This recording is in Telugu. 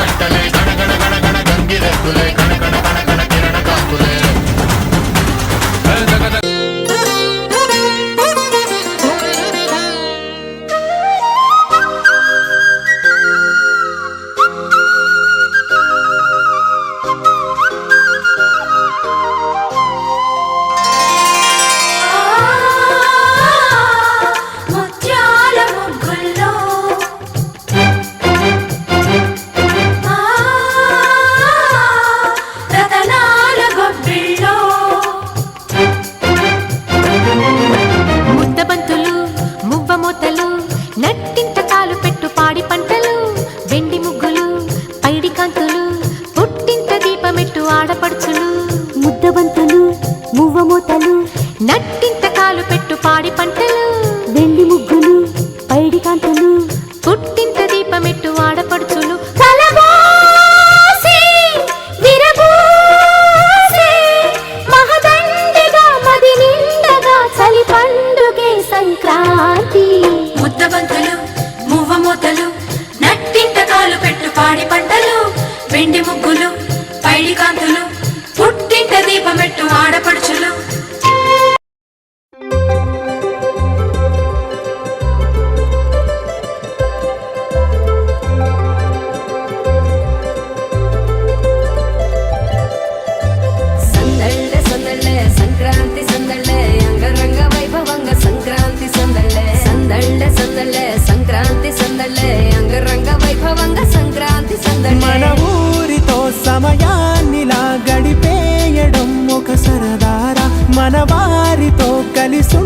గంటలే గణగణ గణగణ గంగిరెద్దులే కణకణ కణకణ కిరణ కాంతులే ముద్దబంతులు మువ్వమోతలు నట్టింత కాలు పెట్టు పాడి పంటలు వెండి ముగ్గులు పైడి కాంతులు పుట్టింత దీపమెట్టు ఆడపడుచులు మహదండిగా మది నిండగా చలి పండుగే సంక్రాంతి ముద్దబంతులు మువ్వమోతలు నట్టింత కాలు పెట్టు పాడి పంటలు వెండి ముగ్గులు పైడి కాంతులు పుట్టింట దీపమెట్టు ఆడపడుచులు సందళ్ళే సందళ్ళే సంక్రాంతి సందళ్ళే అంగరంగ వైభవంగ సంక్రాంతి సందళ్ళే సందళ్ళే సందళ్ళే సంక్రాంతి సందళ్ళే అంగరంగ వైభవంగ సంక్రాంతి సందళ్ళే మన ఊరితో సమయాన్నిలా గడిపేయడం ఒక సరదారా మన వారితో కలిసి